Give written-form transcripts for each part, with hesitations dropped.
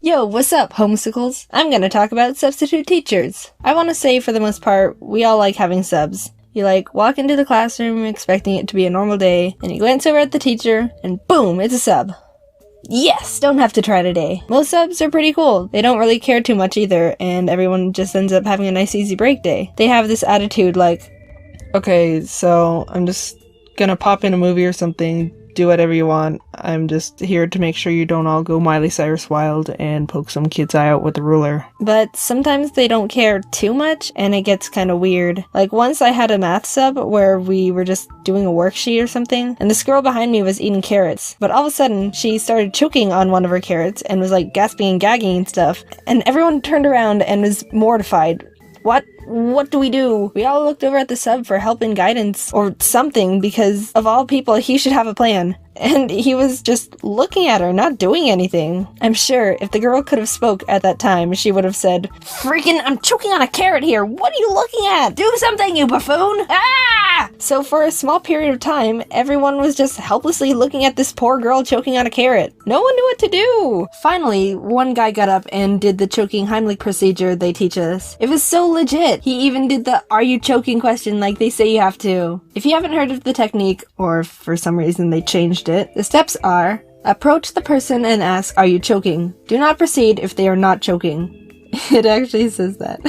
Yo, what's up, homesicles? I'm gonna talk about substitute teachers. I want to say, for the most part, we all like having subs. You walk into the classroom expecting it to be a normal day, and you glance over at the teacher, and boom, it's a sub. Yes, don't have to try today. Most subs are pretty cool. They don't really care too much either, and everyone just ends up having a nice easy break day. They have this attitude okay, so I'm just gonna pop in a movie or something, do whatever you want. I'm just here to make sure you don't all go Miley Cyrus wild and poke some kid's eye out with a ruler. But sometimes they don't care too much, and it gets kind of weird. Once I had a math sub where we were just doing a worksheet or something, and this girl behind me was eating carrots, but all of a sudden she started choking on one of her carrots and was gasping and gagging and stuff, and everyone turned around and was mortified. What do we do? We all looked over at the sub for help and guidance or something, because of all people, he should have a plan. And he was just looking at her, not doing anything. I'm sure if the girl could have spoke at that time, she would have said, "Freaking, I'm choking on a carrot here. What are you looking at? Do something, you buffoon! Ah!" So for a small period of time, everyone was just helplessly looking at this poor girl choking on a carrot. No one knew what to do. Finally, one guy got up and did the choking Heimlich procedure they teach us. It was so legit. He even did the "are you choking" question like they say you have to. If you haven't heard of the technique, or for some reason they changed it, the steps are: approach the person and ask, "Are you choking?" Do not proceed if they are not choking. It actually says that.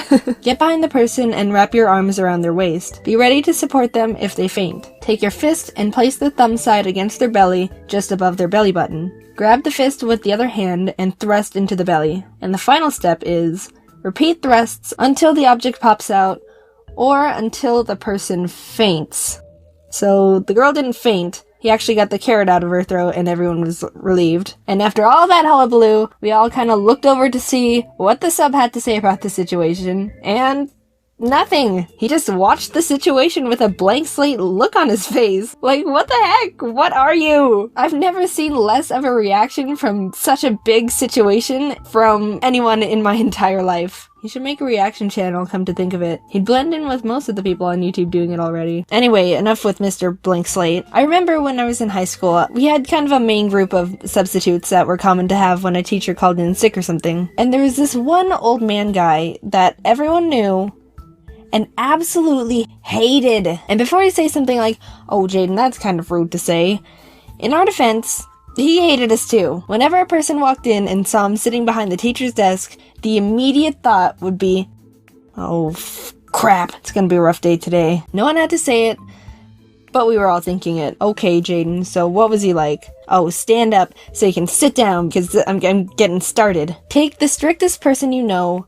Get behind the person and wrap your arms around their waist. Be ready to support them if they faint. Take your fist and place the thumb side against their belly, just above their belly button. Grab the fist with the other hand and thrust into the belly. And the final step is: repeat thrusts until the object pops out, or until the person faints. So the girl didn't faint. He actually got the carrot out of her throat, and everyone was relieved. And after all that hullabaloo, we all kind of looked over to see what the sub had to say about the situation, and nothing. He just watched the situation with a blank slate look on his face. What the heck? What are you? I've never seen less of a reaction from such a big situation from anyone in my entire life. He should make a reaction channel, come to think of it. He'd blend in with most of the people on YouTube doing it already. Anyway, enough with Mr. Blank Slate. I remember when I was in high school, we had kind of a main group of substitutes that were common to have when a teacher called in sick or something. And there was this one old man guy that everyone knew and absolutely hated. And before you say something like, "Oh, Jaiden, that's kind of rude to say," in our defense, he hated us too. Whenever a person walked in and saw him sitting behind the teacher's desk, the immediate thought would be, "Oh, crap, it's gonna be a rough day today." No one had to say it, but we were all thinking it. "Okay, Jaiden, so what was he like?" "Oh, stand up so you can sit down, because I'm getting started." Take the strictest person you know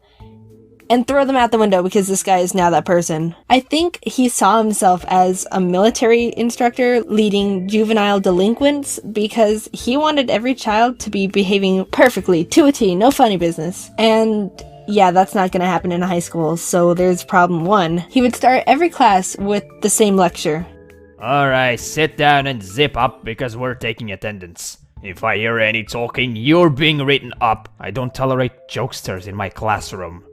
and throw them out the window, because this guy is now that person. I think he saw himself as a military instructor leading juvenile delinquents, because he wanted every child to be behaving perfectly, to a T, no funny business. And yeah, that's not gonna happen in a high school, so there's problem one. He would start every class with the same lecture. "Alright, sit down and zip up, because we're taking attendance. If I hear any talking, you're being written up. I don't tolerate jokesters in my classroom.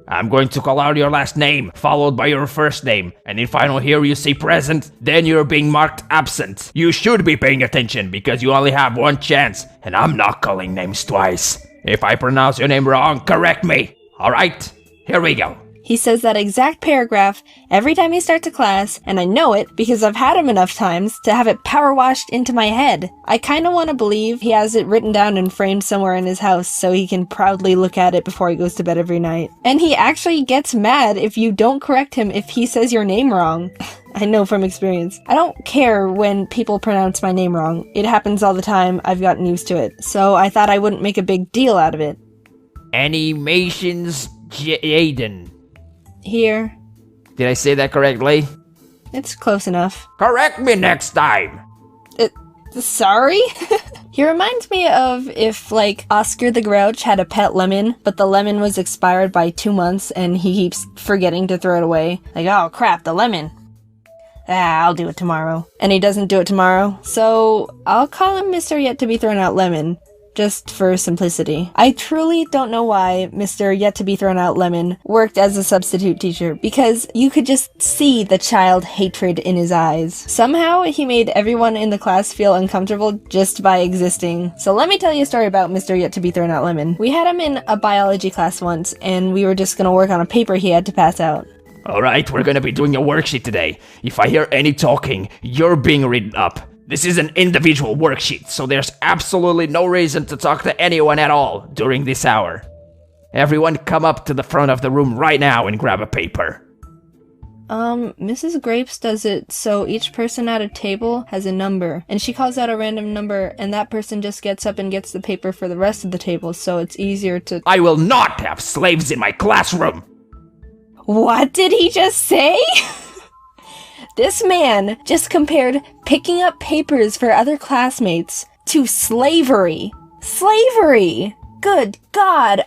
I'm going to call out your last name, followed by your first name, and if I don't hear you say present, then you're being marked absent. You should be paying attention, because you only have one chance, and I'm not calling names twice. If I pronounce your name wrong, correct me. Alright, here we go." He says that exact paragraph every time he starts a class, and I know it because I've had him enough times to have it power washed into my head. I kinda wanna believe he has it written down and framed somewhere in his house so he can proudly look at it before he goes to bed every night. And he actually gets mad if you don't correct him if he says your name wrong. I know from experience. I don't care when people pronounce my name wrong. It happens all the time. I've gotten used to it. So I thought I wouldn't make a big deal out of it. Animations Jaiden. Here. Did I say that correctly? It's close enough. Correct me next time. Sorry? He reminds me of if, Oscar the Grouch had a pet lemon, but the lemon was expired by 2 months and he keeps forgetting to throw it away. "Oh crap, the lemon. I'll do it tomorrow." And he doesn't do it tomorrow. So I'll call him Mr. Yet to be thrown out lemon, just for simplicity. I truly don't know why Mr. Yet-to-be-thrown-out Lemon worked as a substitute teacher, because you could just see the child hatred in his eyes. Somehow, he made everyone in the class feel uncomfortable just by existing. So let me tell you a story about Mr. Yet-to-be-thrown-out Lemon. We had him in a biology class once, and we were just gonna work on a paper he had to pass out. Alright, we're gonna be doing a worksheet today. If I hear any talking, you're being written up. This is an individual worksheet, so there's absolutely no reason to talk to anyone at all during this hour. Everyone come up to the front of the room right now and grab a paper. Mrs. Grapes does it so each person at a table has a number, and she calls out a random number, and that person just gets up and gets the paper for the rest of the table, so it's easier to— I will not have slaves in my classroom! What did he just say? This man just compared picking up papers for other classmates to slavery. Slavery! Good God,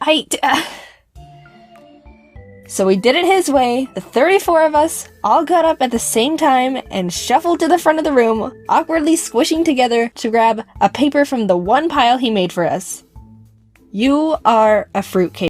So we did it his way. The 34 of us all got up at the same time and shuffled to the front of the room, awkwardly squishing together to grab a paper from the one pile he made for us. You are a fruitcake.